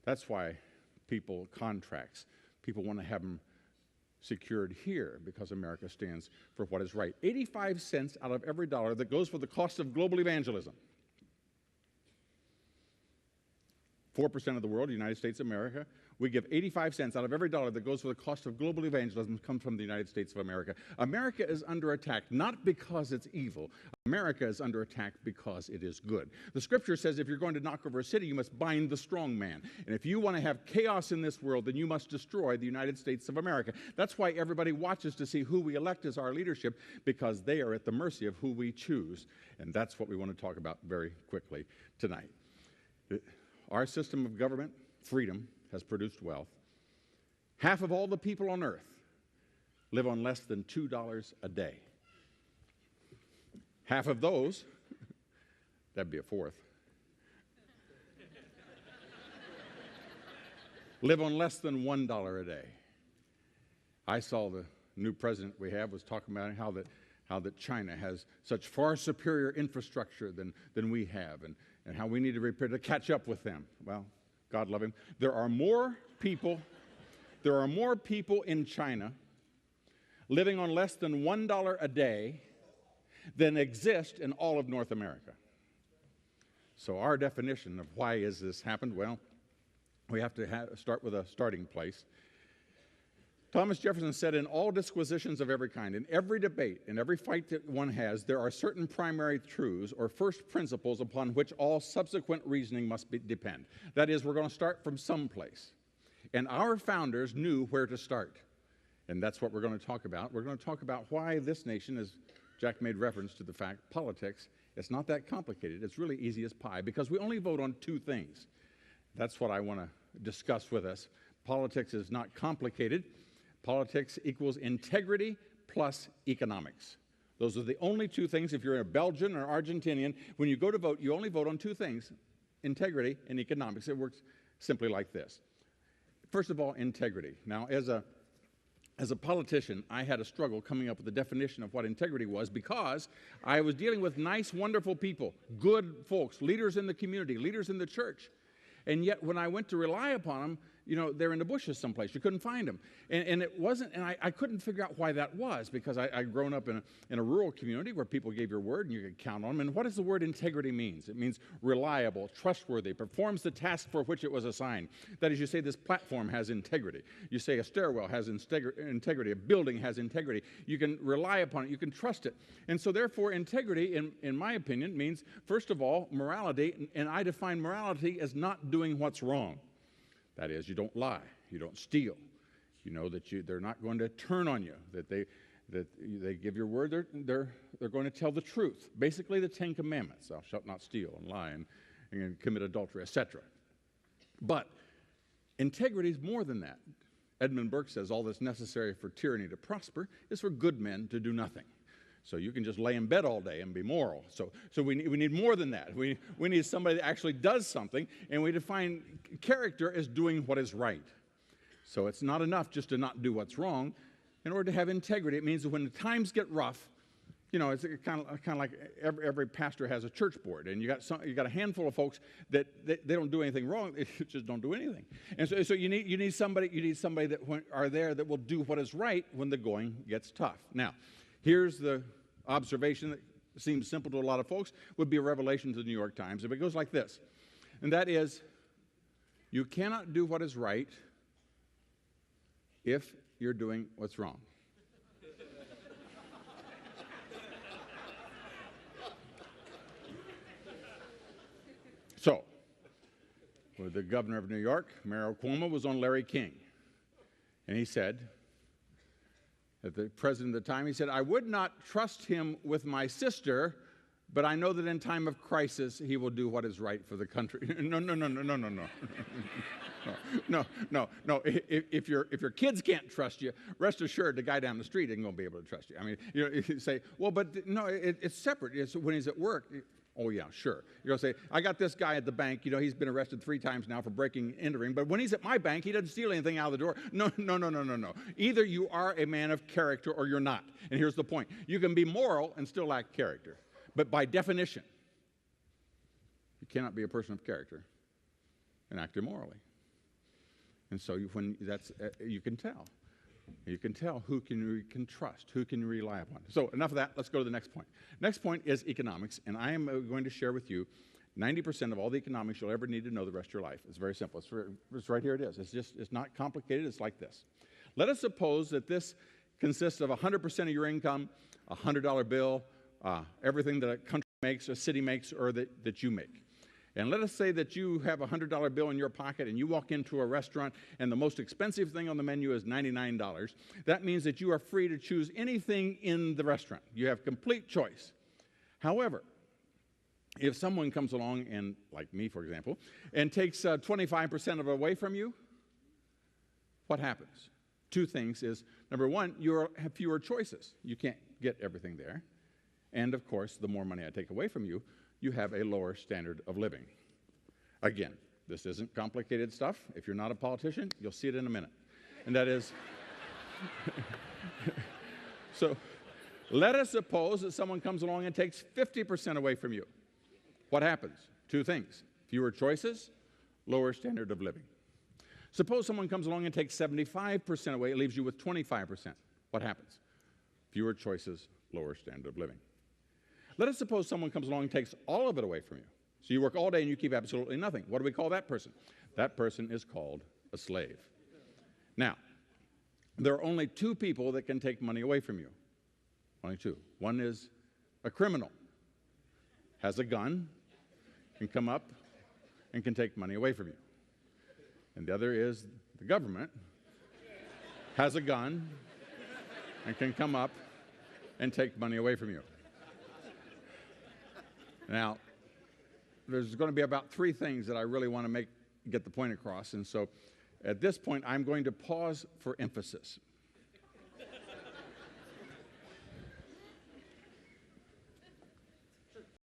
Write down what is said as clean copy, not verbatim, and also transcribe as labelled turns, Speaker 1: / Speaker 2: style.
Speaker 1: That's why contracts, people want to have them secured here because America stands for what is right. 85 cents out of every dollar that goes for the cost of global evangelism. 4% of the world, the United States of America, we give 85 cents out of every dollar that goes for the cost of global evangelism comes from the United States of America. America is under attack not because it's evil. America is under attack because it is good. The scripture says if you're going to knock over a city, you must bind the strong man. And if you want to have chaos in this world, then you must destroy the United States of America. That's why everybody watches to see who we elect as our leadership, because they are at the mercy of who we choose. And that's what we want to talk about very quickly tonight. Our system of government, freedom, has produced wealth. Half of all the people on earth live on less than $2 a day. Half of those, that'd be a fourth, live on less than $1 a day. I saw the new president we have was talking about how that China has such far superior infrastructure than we have, and how we need to prepare to catch up with them. Well, God love him. There are more people in China living on less than $1 a day than exist in all of North America. So our definition of why has this happened, well, we have to start with a starting place. Thomas Jefferson said, in all disquisitions of every kind, in every debate, in every fight that one has, there are certain primary truths or first principles upon which all subsequent reasoning must depend. That is, we're going to start from someplace. And our founders knew where to start. And that's what we're going to talk about. We're going to talk about why this nation, as Jack made reference to the fact, politics, it's not that complicated. It's really easy as pie, because we only vote on two things. That's what I want to discuss with us. Politics is not complicated. Politics equals integrity plus economics. Those are the only two things. If you're a Belgian or Argentinian, when you go to vote, you only vote on two things, integrity and economics. It works simply like this. First of all, integrity. Now, as a politician, I had a struggle coming up with the definition of what integrity was, because I was dealing with nice, wonderful people, good folks, leaders in the community, leaders in the church. And yet, when I went to rely upon them, they're in the bushes someplace. You couldn't find them. And it wasn't, and I couldn't figure out why that was, because I'd grown up in a rural community where people gave your word and you could count on them. And what does the word integrity mean? It means reliable, trustworthy, performs the task for which it was assigned. That is, you say this platform has integrity. You say a stairwell has integrity. A building has integrity. You can rely upon it. You can trust it. And so therefore, integrity, in my opinion, means, first of all, morality. And I define morality as not doing what's wrong. That is, you don't lie, you don't steal. You know that they're not going to turn on you, that they give your word, they're going to tell the truth. Basically, the Ten Commandments: thou shalt not steal and lie and commit adultery, etc. But integrity is more than that. Edmund Burke says all that's necessary for tyranny to prosper is for good men to do nothing. So you can just lay in bed all day and be moral. So we need more than that. We need somebody that actually does something, and we define character as doing what is right. So it's not enough just to not do what's wrong. In order to have integrity, it means that when the times get rough, it's kind of like every pastor has a church board, and you got a handful of folks that they don't do anything wrong; they just don't do anything. And so you need somebody that are there that will do what is right when the going gets tough. Now, here's the observation that seems simple to a lot of folks, would be a revelation to the New York Times. It goes like this, and that is, you cannot do what is right if you're doing what's wrong. So, the governor of New York, Mayor Cuomo, was on Larry King, and he said, at the president at the time, he said, I would not trust him with my sister, but I know that in time of crisis, he will do what is right for the country. No. No. If your kids can't trust you, rest assured the guy down the street isn't going to be able to trust you. I mean, you say, well, but no, it's separate. It's when he's at work. Oh, yeah, sure. You're going to say, I got this guy at the bank. He's been arrested 3 times now for breaking and entering. But when he's at my bank, he doesn't steal anything out of the door. No. Either you are a man of character or you're not. And here's the point. You can be moral and still lack character. But by definition, you cannot be a person of character and act immorally. And so you can tell. You can tell who you can trust, who can you rely upon. So enough of that. Let's go to the next point. Next point is economics, and I am going to share with you 90% of all the economics you'll ever need to know the rest of your life. It's very simple. It's right here. It is. It's not complicated. It's like this. Let us suppose that this consists of 100% of your income, a $100 bill, everything that a country makes, a city makes, or that you make. And let us say that you have a $100 bill in your pocket and you walk into a restaurant and the most expensive thing on the menu is $99. That means that you are free to choose anything in the restaurant. You have complete choice. However, if someone comes along and, like me, for example, and takes 25% of it away from you, what happens? Two things is, number one, you have fewer choices. You can't get everything there. And, of course, the more money I take away from you, you have a lower standard of living. Again, this isn't complicated stuff. If you're not a politician, you'll see it in a minute. And that is, so let us suppose that someone comes along and takes 50% away from you. What happens? Two things. Fewer choices, lower standard of living. Suppose someone comes along and takes 75% away, it leaves you with 25%. What happens? Fewer choices, lower standard of living. Let us suppose someone comes along and takes all of it away from you. So you work all day and you keep absolutely nothing. What do we call that person? That person is called a slave. Now, there are only two people that can take money away from you. Only two. One is a criminal, has a gun, can come up and can take money away from you. And the other is the government, has a gun, and can come up and take money away from you. Now, there's going to be about three things that I really want to get the point across. And so at this point, I'm going to pause for emphasis.